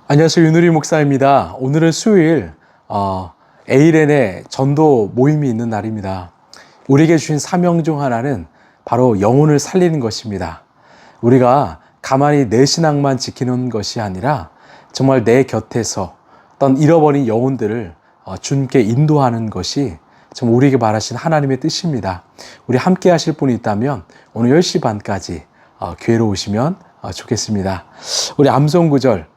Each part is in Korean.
안녕하세요. 윤우리 목사입니다. 오늘은 수요일 ALN의 전도 모임이 있는 날입니다. 우리에게 주신 사명 중 하나는 바로 영혼을 살리는 것입니다. 우리가 가만히 내 신앙만 지키는 것이 아니라 정말 내 곁에서 어떤 잃어버린 영혼들을 주님께 인도하는 것이 정말 우리에게 바라신 하나님의 뜻입니다. 우리 함께 하실 분이 있다면 오늘 10시 반까지 교회로 오시면 좋겠습니다. 우리 암송 구절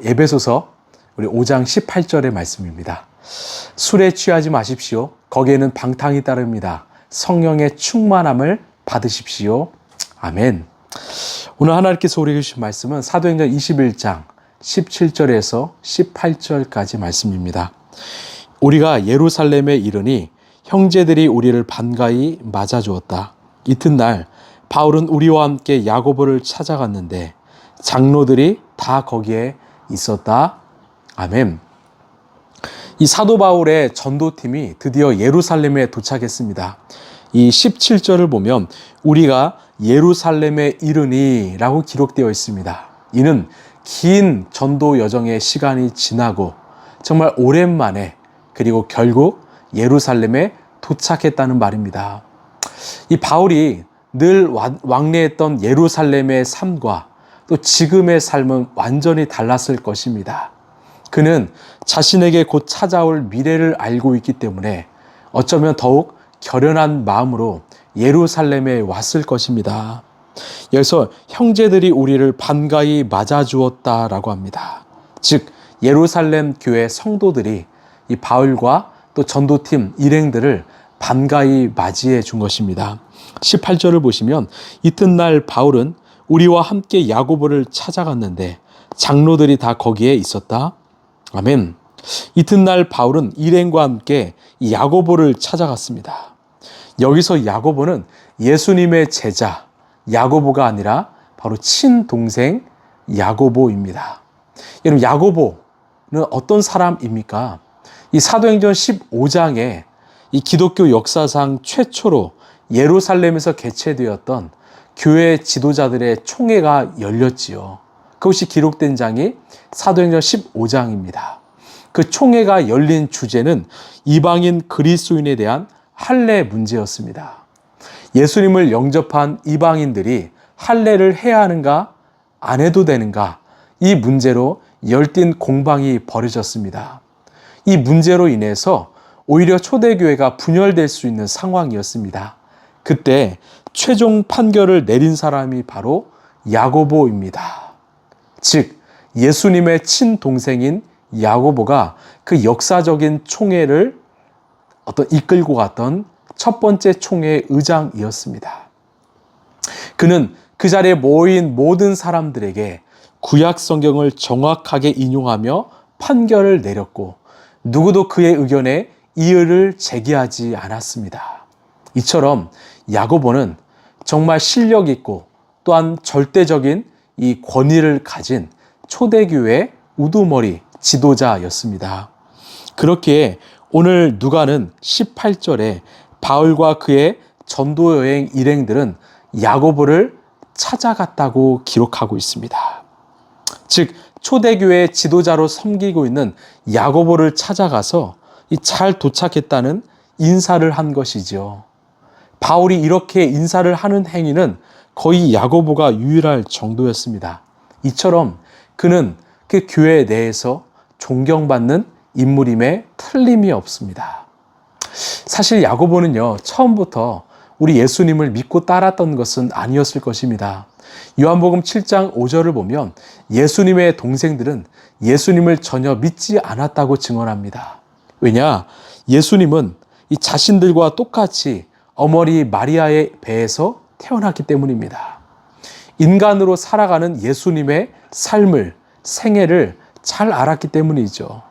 에베소서 우리 5장 18절의 말씀입니다. 술에 취하지 마십시오. 거기에는 방탕이 따릅니다. 성령의 충만함을 받으십시오. 아멘. 오늘 하나님께서 우리에게 주신 말씀은 사도행전 21장 17절에서 18절까지 말씀입니다. 우리가 예루살렘에 이르니 형제들이 우리를 반가이 맞아주었다. 이튿날 바울은 우리와 함께 야고보를 찾아갔는데 장로들이 다 거기에 있었다. 아멘. 이 사도 바울의 전도팀이 드디어 예루살렘에 도착했습니다. 이 17절을 보면 우리가 예루살렘에 이르니 라고 기록되어 있습니다. 이는 긴 전도 여정의 시간이 지나고 정말 오랜만에 그리고 결국 예루살렘에 도착했다는 말입니다. 이 바울이 늘 왕래했던 예루살렘의 삶과 또 지금의 삶은 완전히 달랐을 것입니다. 그는 자신에게 곧 찾아올 미래를 알고 있기 때문에 어쩌면 더욱 결연한 마음으로 예루살렘에 왔을 것입니다. 여기서 형제들이 우리를 반가이 맞아주었다라고 합니다. 즉 예루살렘 교회 성도들이 이 바울과 또 전도팀 일행들을 반가이 맞이해 준 것입니다. 18절을 보시면 이튿날 바울은 우리와 함께 야고보를 찾아갔는데 장로들이 다 거기에 있었다. 아멘. 이튿날 바울은 일행과 함께 야고보를 찾아갔습니다. 여기서 야고보는 예수님의 제자 야고보가 아니라 바로 친동생 야고보입니다. 여러분 야고보는 어떤 사람입니까? 이 사도행전 15장에 이 기독교 역사상 최초로 예루살렘에서 개최되었던 교회 지도자들의 총회가 열렸지요. 그것이 기록된 장이 사도행전 15장입니다. 그 총회가 열린 주제는 이방인 그리스도인에 대한 할례 문제였습니다. 예수님을 영접한 이방인들이 할례를 해야 하는가 안 해도 되는가 이 문제로 열띤 공방이 벌어졌습니다. 이 문제로 인해서 오히려 초대교회가 분열될 수 있는 상황이었습니다. 그때 최종 판결을 내린 사람이 바로 야고보입니다. 즉 예수님의 친동생인 야고보가 그 역사적인 총회를 이끌고 갔던 첫 번째 총회의 의장이었습니다. 그는 그 자리에 모인 모든 사람들에게 구약 성경을 정확하게 인용하며 판결을 내렸고 누구도 그의 의견에 이의를 제기하지 않았습니다. 이처럼 야고보는 정말 실력 있고 또한 절대적인 이 권위를 가진 초대교회 우두머리 지도자였습니다. 그렇기에 오늘 누가는 18절에 바울과 그의 전도 여행 일행들은 야고보를 찾아갔다고 기록하고 있습니다. 즉 초대교회 지도자로 섬기고 있는 야고보를 찾아가서 잘 도착했다는 인사를 한 것이죠. 바울이 이렇게 인사를 하는 행위는 거의 야고보가 유일할 정도였습니다. 이처럼 그는 그 교회 내에서 존경받는 인물임에 틀림이 없습니다. 사실 야고보는요, 처음부터 우리 예수님을 믿고 따랐던 것은 아니었을 것입니다. 요한복음 7장 5절을 보면 예수님의 동생들은 예수님을 전혀 믿지 않았다고 증언합니다. 왜냐? 예수님은 이 자신들과 똑같이 어머니 마리아의 배에서 태어났기 때문입니다. 인간으로 살아가는 예수님의 삶을, 생애를 잘 알았기 때문이죠.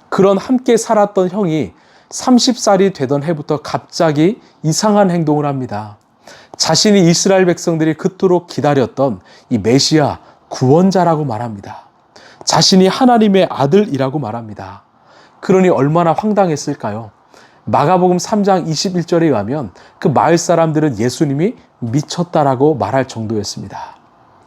그런 함께 살았던 형이 30살이 되던 해부터 갑자기 이상한 행동을 합니다. 자신이 이스라엘 백성들이 그토록 기다렸던 이 메시아 구원자라고 말합니다. 자신이 하나님의 아들이라고 말합니다. 그러니 얼마나 황당했을까요? 마가복음 3장 21절에 의하면 그 마을 사람들은 예수님이 미쳤다라고 말할 정도였습니다.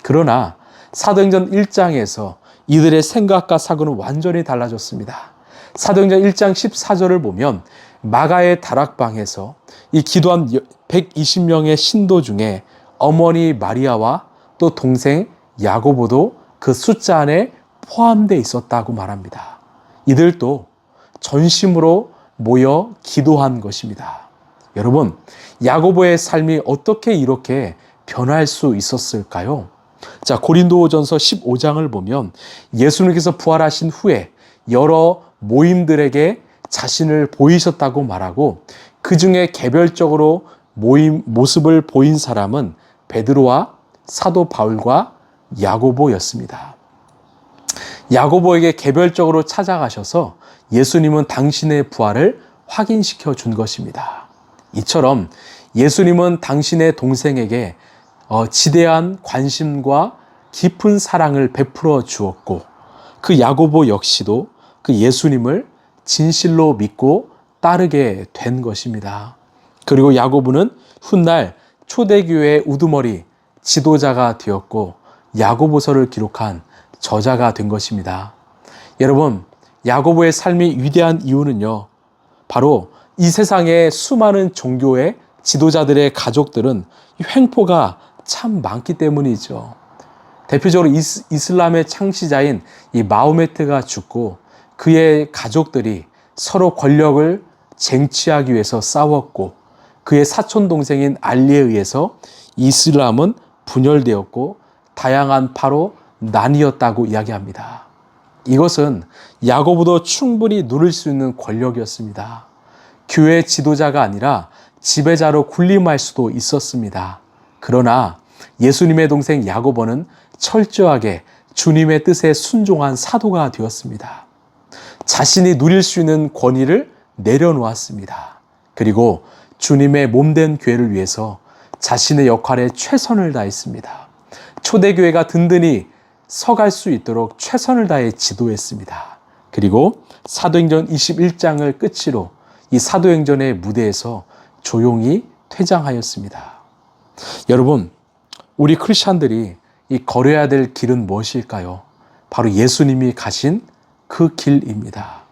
그러나 사도행전 1장에서 이들의 생각과 사고는 완전히 달라졌습니다. 사도행전 1장 14절을 보면 마가의 다락방에서 이 기도한 120명의 신도 중에 어머니 마리아와 또 동생 야고보도 그 숫자 안에 포함되어 있었다고 말합니다. 이들도 전심으로 모여 기도한 것입니다. 여러분, 야고보의 삶이 어떻게 이렇게 변할 수 있었을까요? 자, 고린도전서 15장을 보면 예수님께서 부활하신 후에 여러 모임들에게 자신을 보이셨다고 말하고 그 중에 개별적으로 모습을 보인 사람은 베드로와 사도 바울과 야고보였습니다. 야고보에게 개별적으로 찾아가셔서 예수님은 당신의 부활을 확인시켜 준 것입니다. 이처럼 예수님은 당신의 동생에게 지대한 관심과 깊은 사랑을 베풀어 주었고 그 야고보 역시도 그 예수님을 진실로 믿고 따르게 된 것입니다. 그리고 야고보는 훗날 초대교회의 우두머리 지도자가 되었고 야고보서를 기록한 저자가 된 것입니다. 여러분, 야고보의 삶이 위대한 이유는요, 바로 이 세상의 수많은 종교의 지도자들의 가족들은 횡포가 참 많기 때문이죠. 대표적으로 이슬람의 창시자인 이 마호메트가 죽고 그의 가족들이 서로 권력을 쟁취하기 위해서 싸웠고 그의 사촌 동생인 알리에 의해서 이슬람은 분열되었고 다양한 파로 나뉘었다고 이야기합니다. 이것은 야고보도 충분히 누릴 수 있는 권력이었습니다. 교회 지도자가 아니라 지배자로 군림할 수도 있었습니다. 그러나 예수님의 동생 야고보는 철저하게 주님의 뜻에 순종한 사도가 되었습니다. 자신이 누릴 수 있는 권위를 내려놓았습니다. 그리고 주님의 몸된 교회를 위해서 자신의 역할에 최선을 다했습니다. 초대교회가 든든히 서갈 수 있도록 최선을 다해 지도했습니다. 그리고 사도행전 21장을 끝으로 이 사도행전의 무대에서 조용히 퇴장하였습니다. 여러분, 우리 크리스찬들이 이 걸어야 될 길은 무엇일까요? 바로 예수님이 가신 그 길입니다.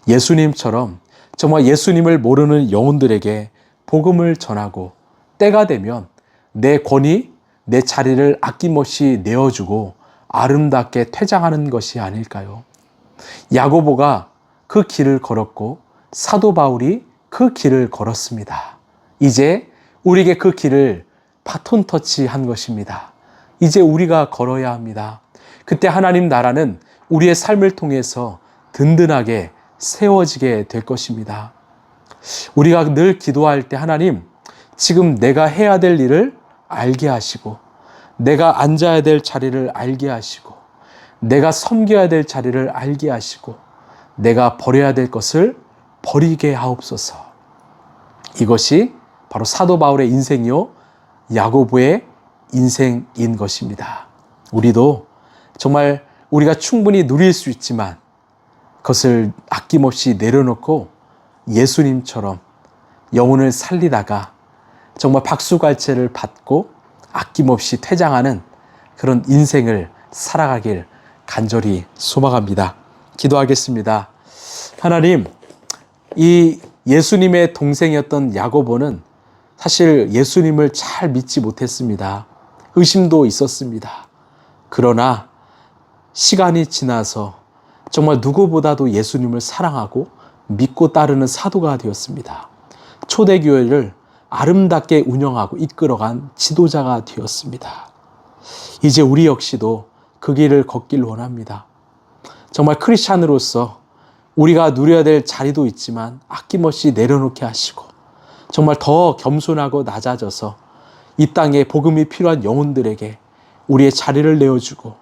예수님처럼 정말 예수님을 모르는 영혼들에게 복음을 전하고 때가 되면 내 권위, 내 자리를 아낌없이 내어주고 아름답게 퇴장하는 것이 아닐까요? 야고보가 그 길을 걸었고 사도 바울이 그 길을 걸었습니다. 이제 우리에게 그 길을 바톤 터치한 것입니다. 이제 우리가 걸어야 합니다. 그때 하나님 나라는 우리의 삶을 통해서 든든하게 세워지게 될 것입니다. 우리가 늘 기도할 때 하나님, 지금 내가 해야 될 일을 알게 하시고 내가 앉아야 될 자리를 알게 하시고 내가 섬겨야 될 자리를 알게 하시고 내가 버려야 될 것을 버리게 하옵소서. 이것이 바로 사도 바울의 인생이요 야고보의 인생인 것입니다. 우리도 정말 우리가 충분히 누릴 수 있지만 그것을 아낌없이 내려놓고 예수님처럼 영혼을 살리다가 정말 박수갈채를 받고 아낌없이 퇴장하는 그런 인생을 살아가길 간절히 소망합니다. 기도하겠습니다. 하나님, 이 예수님의 동생이었던 야고보는 사실 예수님을 잘 믿지 못했습니다. 의심도 있었습니다. 그러나 시간이 지나서 정말 누구보다도 예수님을 사랑하고 믿고 따르는 사도가 되었습니다. 초대교회를 아름답게 운영하고 이끌어간 지도자가 되었습니다. 이제 우리 역시도 그 길을 걷길 원합니다. 정말 크리스찬으로서 우리가 누려야 될 자리도 있지만 아낌없이 내려놓게 하시고 정말 더 겸손하고 낮아져서 이 땅에 복음이 필요한 영혼들에게 우리의 자리를 내어주고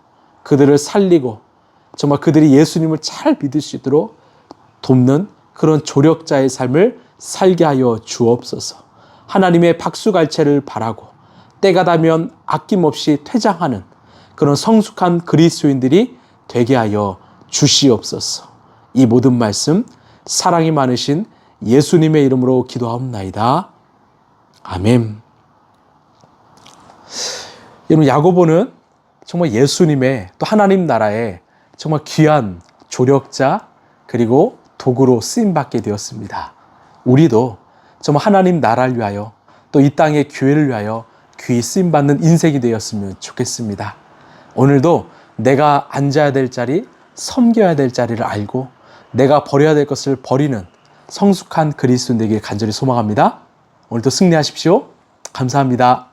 그들을 살리고 정말 그들이 예수님을 잘 믿을 수 있도록 돕는 그런 조력자의 삶을 살게 하여 주옵소서. 하나님의 박수갈채를 바라고 때가 되면 아낌없이 퇴장하는 그런 성숙한 그리스도인들이 되게 하여 주시옵소서. 이 모든 말씀 사랑이 많으신 예수님의 이름으로 기도하옵나이다. 아멘. 여러분, 야고보는 정말 예수님의 또 하나님 나라의 정말 귀한 조력자 그리고 도구로 쓰임받게 되었습니다. 우리도 정말 하나님 나라를 위하여 또 이 땅의 교회를 위하여 귀히 쓰임받는 인생이 되었으면 좋겠습니다. 오늘도 내가 앉아야 될 자리, 섬겨야 될 자리를 알고 내가 버려야 될 것을 버리는 성숙한 그리스도인 되길 간절히 소망합니다. 오늘도 승리하십시오. 감사합니다.